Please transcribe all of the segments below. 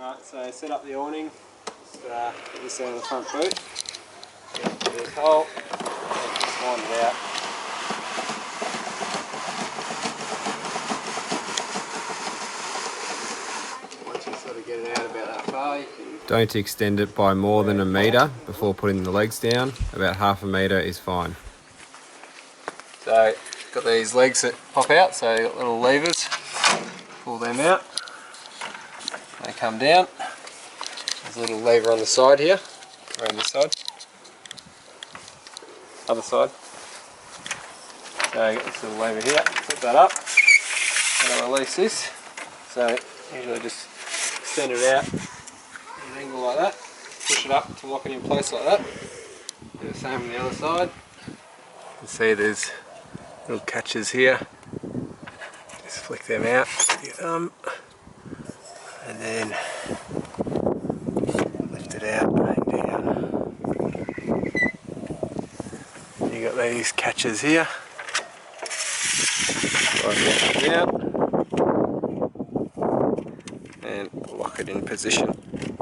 Alright, so set up the awning. Just get this out of the front boot. Get into this hole. Just wind it out. Once you sort of get it out about that far, you can... Don't extend it by more than 1 metre before putting the legs down. About 1/2 metre is fine. So, got these legs that pop out, so you've got little levers. Pull them out. They come down. There's a little lever on the side here, around this side. Other side. So, you've got this little lever here. Put that up. And I'll release this. So, usually just extend it out at an angle like that. Push it up to lock it in place like that. Do the same on the other side. You can see there's little catches here. Just flick them out with your thumb. And then lift it out and down. You got these catches here. Slide it out and lock it in position.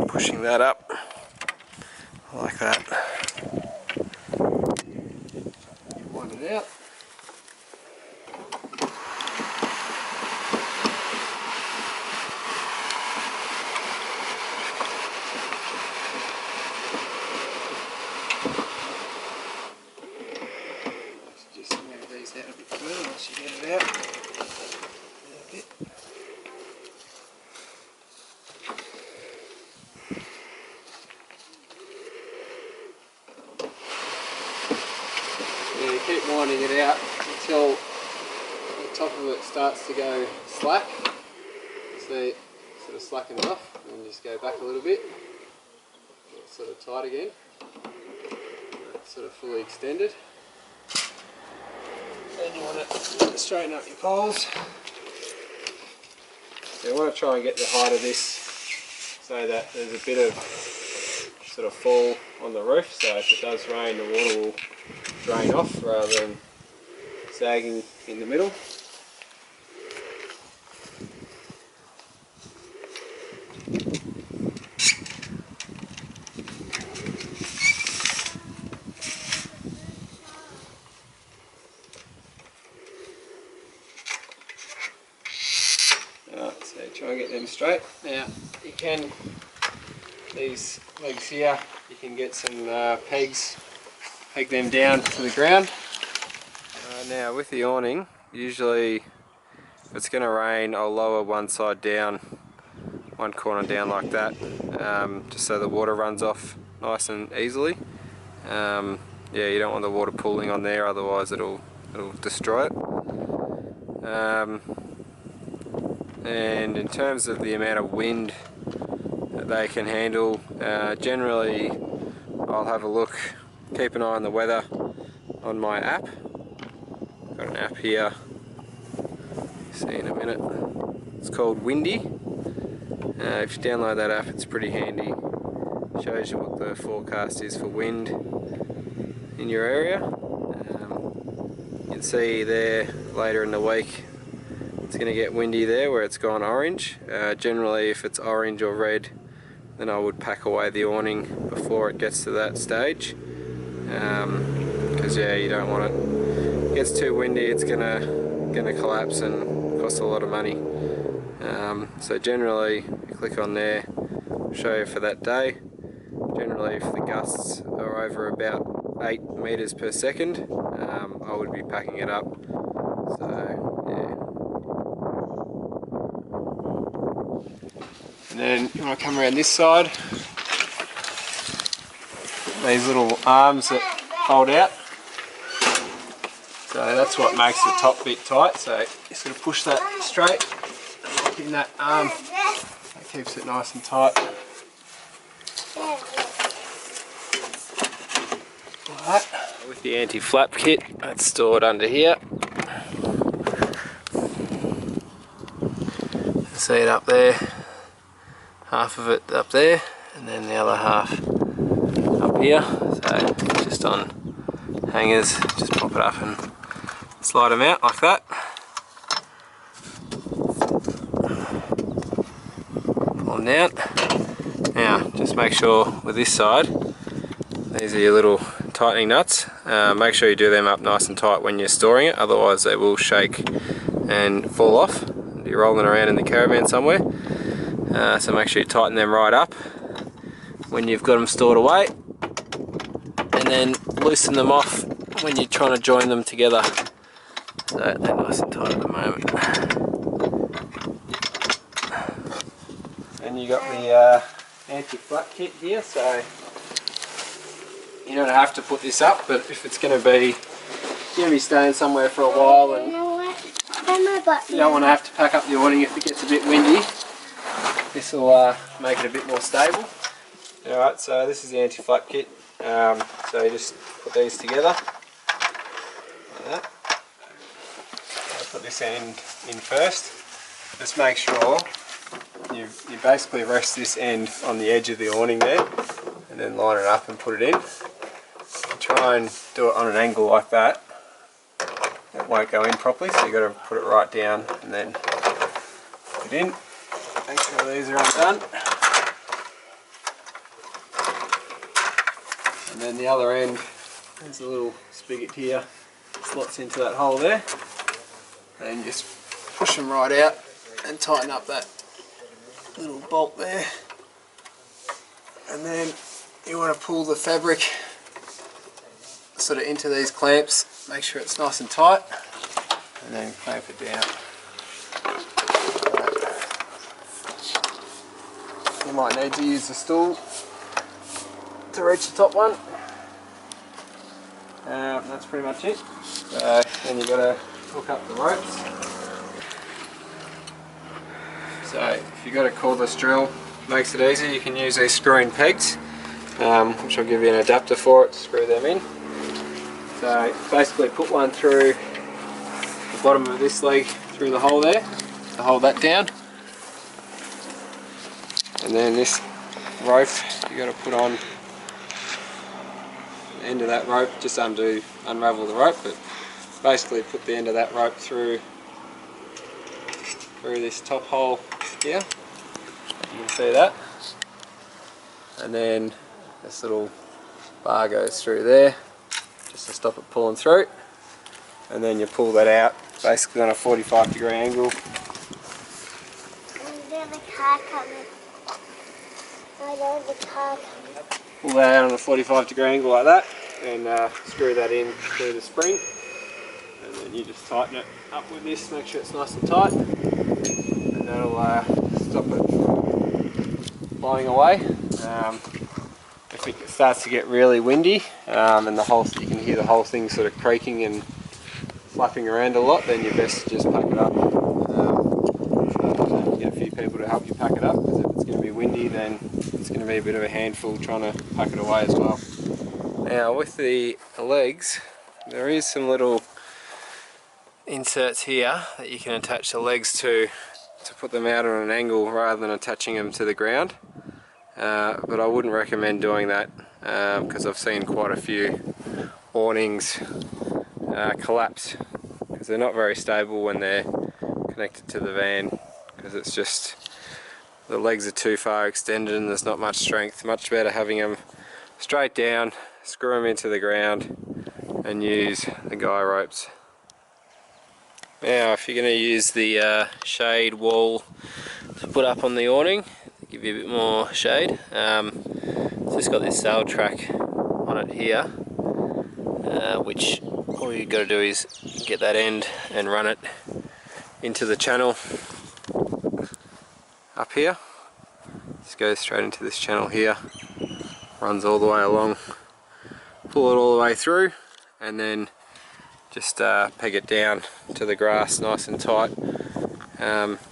Pushing that up like that. Wind it out. Just move these out a bit further once you get it out. A bit. Yeah, you keep winding it out until the top of it starts to go slack. So it sort of slackens off and just go back a little bit. It's sort of tight again. It's sort of fully extended. Then you want to straighten up your poles. So you want to try and get the height of this so that there's a bit of sort of fall on the roof, so if it does rain the water will drain off rather than sagging in the middle. Alright, so try and get them straight. Now you can, these legs here, you can get some pegs, peg them down to the ground. Now with the awning, usually if it's going to rain I'll lower one side down, one corner down like that, just so the water runs off nice and easily. Yeah, you don't want the water pooling on there, otherwise it'll destroy it. And in terms of the amount of wind that they can handle, generally I'll have a look, keep an eye on the weather on my app. Got an app here, see in a minute. It's called Windy. If you download that app, it's pretty handy. Shows you what the forecast is for wind in your area. You can see there later in the week it's going to get windy there where it's gone orange. Generally if it's orange or red, then I would pack away the awning before it gets to that stage, because yeah, you don't want it. If it gets too windy, it's gonna collapse and cost a lot of money. So generally, you click on there, show you for that day. Generally, if the gusts are over about 8 meters per second, I would be packing it up. So yeah. And then you want to come around this side. These little arms that hold out. So that's what makes the top bit tight. So you sort of push that straight and lock in that arm. That keeps it nice and tight. Alright. With the anti-flap kit, that's stored under here. See it up there. Half of it up there, and then the other half up here. So just on hangers, just pop it up and slide them out like that. Pull them down. just make sure with this side, these are your little tightening nuts. Make sure you do them up nice and tight when you're storing it, otherwise they will shake and fall off. You're rolling around in the caravan somewhere, so make sure you tighten them right up when you've got them stored away, and then loosen them off when you're trying to join them together. So they're nice and tight at the moment. And you got the anti-flat kit here, so you don't have to put this up, but if it's going to be staying somewhere for a while and you don't want to have to pack up the awning if it gets a bit windy, this will make it a bit more stable. Alright, so this is the anti-flap kit. So you just put these together like that. I'll put this end in first. Just make sure you basically rest this end on the edge of the awning there, and then line it up and put it in. Try and do it on an angle like that. It won't go in properly, so you've got to put it right down and then put it in. Make sure these are undone. And then the other end, there's a little spigot here, slots into that hole there. And just push them right out and tighten up that little bolt there. And then you want to pull the fabric sort of into these clamps, make sure it's nice and tight, and then clamp it down. You might need to use the stool to reach the top one. That's pretty much it. So then you've got to hook up the ropes. So if you've got a cordless drill, makes it easy. You can use these screw-in pegs, which I'll give you an adapter for it to screw them in. So basically put one through the bottom of this leg through the hole there to hold that down. And then this rope you got to put on the end of that rope, just unravel the rope, but basically put the end of that rope through this top hole here. You can see that. And then this little bar goes through there, just to stop it pulling through, and then you pull that out basically on a 45-degree angle. And there's a car coming. I know the car coming. Pull that out on a 45-degree angle like that, and screw that in through the spring, and then you just tighten it up with this, make sure it's nice and tight, and that'll stop it blowing away. If it starts to get really windy and you can hear the whole thing sort of creaking and flapping around a lot, then you're best to just pack it up. Get a few people to help you pack it up, because if it's going to be windy, then it's going to be a bit of a handful trying to pack it away as well. Now with the legs, there is some little inserts here that you can attach the legs to put them out on an angle rather than attaching them to the ground. But I wouldn't recommend doing that, because I've seen quite a few awnings collapse because they're not very stable when they're connected to the van, because it's just the legs are too far extended and there's not much strength. Much better having them straight down, screw them into the ground and use the guy ropes. Now if you're going to use the shade wall to put up on the awning, give you a bit more shade, it's just got this sail track on it here, which all you've got to do is get that end and run it into the channel up here. Just goes straight into this channel here, runs all the way along, pull it all the way through, and then just peg it down to the grass nice and tight,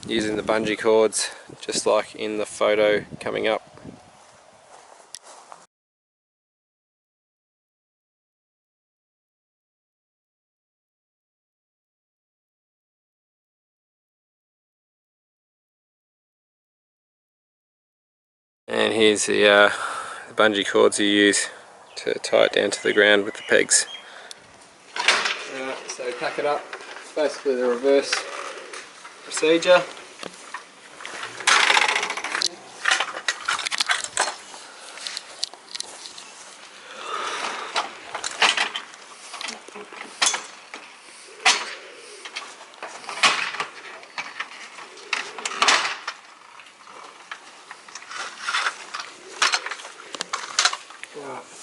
using the bungee cords just like in the photo coming up. And here's the bungee cords you use to tie it down to the ground with the pegs. So pack it up, it's basically the reverse procedure.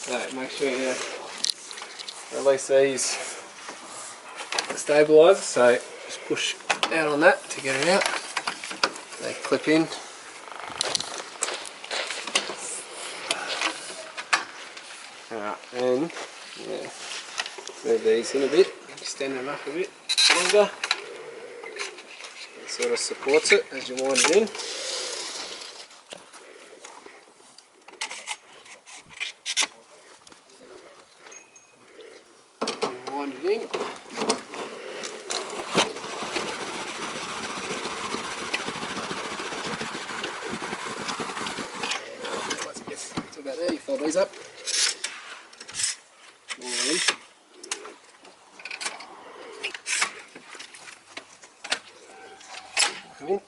So make sure you release these stabilisers, so just push out on that to get it out. They clip in. Alright, and yeah, move these in a bit, extend them up a bit longer. It sort of supports it as you wind it in. Wind it in. It's about there, you fold these up. Come in.